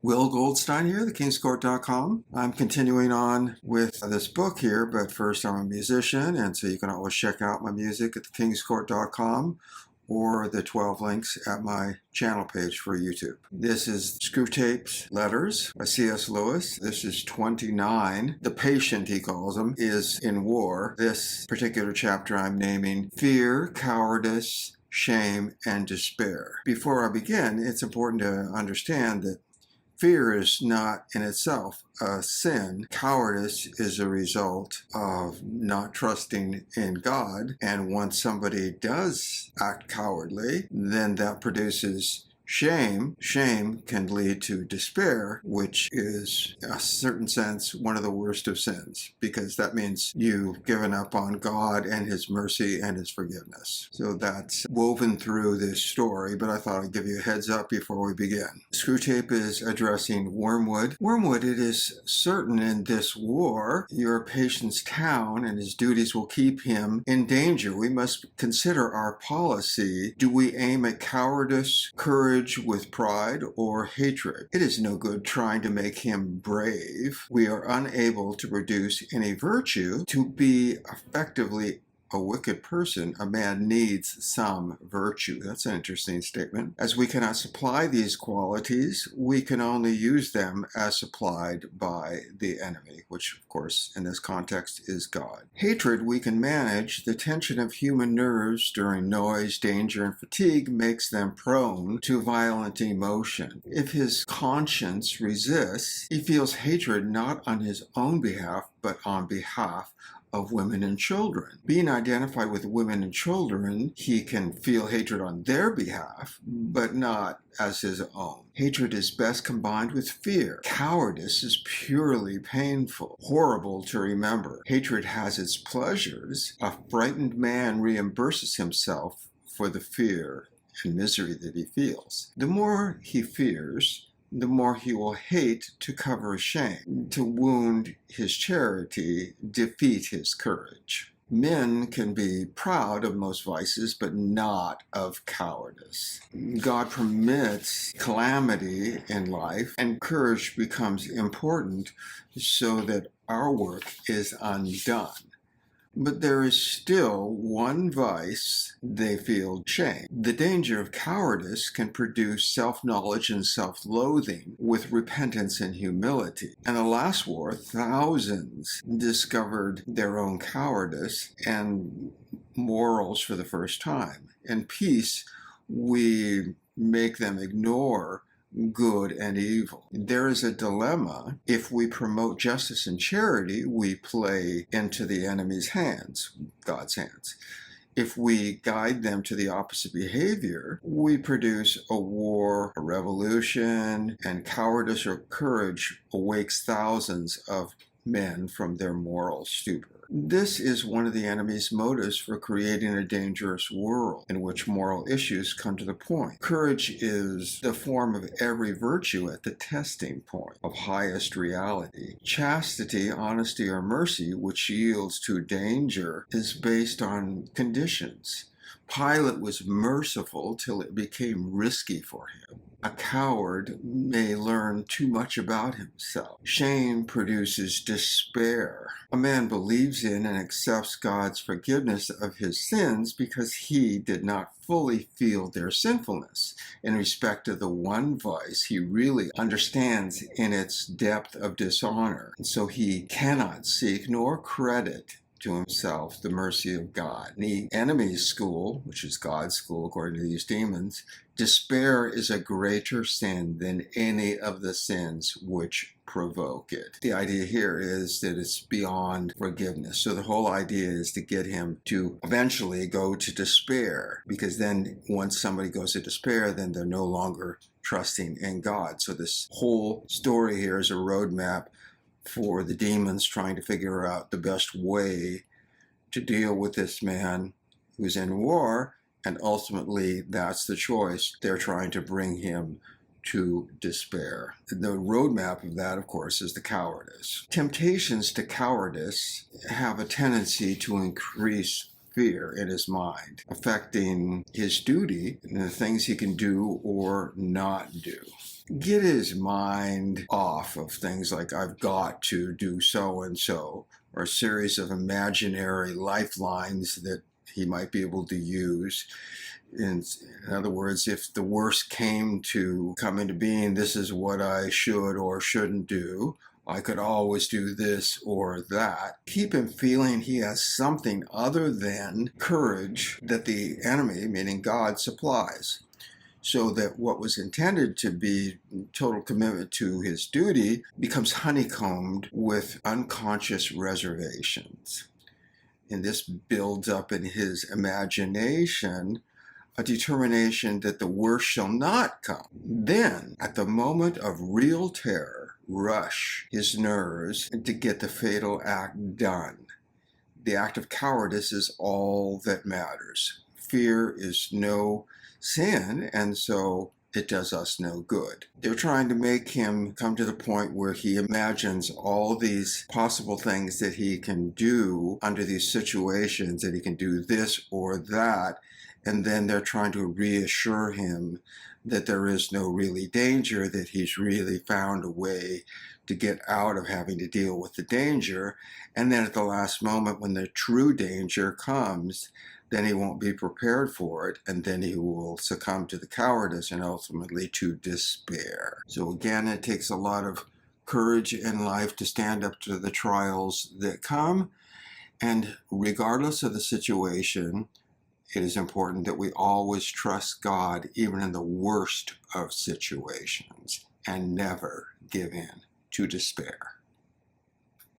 Will Goldstein here, thekingscourt.com. I'm continuing on with this book here, but first I'm a musician, and so you can always check out my music at thekingscourt.com or the 12 links at my channel page for YouTube. This is Screwtape's Letters by C.S. Lewis. This is 29. The patient, he calls him, is in war. This particular chapter I'm naming Fear, Cowardice, Shame, and Despair. Before I begin, it's important to understand that fear is not in itself a sin. Cowardice is a result of not trusting in God. And once somebody does act cowardly, then that produces shame. Shame can lead to despair, which is, in a certain sense, one of the worst of sins, because that means you've given up on God and His mercy and His forgiveness. So that's woven through this story, but I thought I'd give you a heads up before we begin. Screwtape is addressing Wormwood. Wormwood, it is certain in this war, your patient's town and his duties will keep him in danger. We must consider our policy. Do we aim at cowardice, courage, with pride, or hatred? It is no good trying to make him brave. We are unable to produce any virtue. To be effectively a wicked person, a man needs some virtue. That's an interesting statement. As we cannot supply these qualities, we can only use them as supplied by the enemy, which, of course, in this context is God. Hatred we can manage. The tension of human nerves during noise, danger, and fatigue makes them prone to violent emotion. If his conscience resists, he feels hatred not on his own behalf, but on behalf of women and children. Being identified with women and children, he can feel hatred on their behalf, but not as his own. Hatred is best combined with fear. Cowardice is purely painful, horrible to remember. Hatred has its pleasures. A frightened man reimburses himself for the fear and misery that he feels. The more he fears, the more he will hate to cover shame, to wound his charity, defeat his courage. Men can be proud of most vices, but not of cowardice. God permits calamity in life, and courage becomes important so that our work is undone. But there is still one vice: they feel shame. The danger of cowardice can produce self-knowledge and self-loathing with repentance and humility. In the last war, thousands discovered their own cowardice and morals for the first time. In peace, we make them ignore good and evil. There is a dilemma. If we promote justice and charity, we play into the enemy's hands, God's hands. If we guide them to the opposite behavior, we produce a war, a revolution, and cowardice or courage awakes thousands of men from their moral stupor. This is one of the enemy's motives for creating a dangerous world in which moral issues come to the point. Courage is the form of every virtue at the testing point of highest reality. Chastity, honesty, or mercy, which yields to danger, is based on conditions. Pilate was merciful till it became risky for him. A coward may learn too much about himself. Shame produces despair. A man believes in and accepts God's forgiveness of his sins because he did not fully feel their sinfulness in respect of the one vice he really understands in its depth of dishonor. And so he cannot seek nor credit to himself the mercy of God. In the enemy's school, which is God's school according to these demons, despair is a greater sin than any of the sins which provoke it. The idea here is that it's beyond forgiveness. So the whole idea is to get him to eventually go to despair, because then once somebody goes to despair, then they're no longer trusting in God. So this whole story here is a roadmap for the demons trying to figure out the best way to deal with this man who's in war, and ultimately that's the choice. They're trying to bring him to despair. The roadmap of that, of course, is the cowardice. Temptations to cowardice have a tendency to increase fear in his mind, affecting his duty and the things he can do or not do. get his mind off of things like I've got to do so and so, or a series of imaginary lifelines that he might be able to use. In other words, if the worst came to come into being, this is what I should or shouldn't do. I could always do this or that. Keep him feeling he has something other than courage that the enemy, meaning God, supplies. So that what was intended to be total commitment to his duty becomes honeycombed with unconscious reservations. And this builds up in his imagination a determination that the worst shall not come. Then, at the moment of real terror, rush his nerves to get the fatal act done. The act of cowardice is all that matters. Fear is no sin, and so it does us no good. They're trying to make him come to the point where he imagines all these possible things that he can do under these situations, that he can do this or that, and then they're trying to reassure him that there is no really danger, that he's really found a way to get out of having to deal with the danger. And then at the last moment, when the true danger comes, then he won't be prepared for it, and then he will succumb to the cowardice and ultimately to despair. So again, it takes a lot of courage in life to stand up to the trials that come, and regardless of the situation, it is important that we always trust God even in the worst of situations and never give in to despair.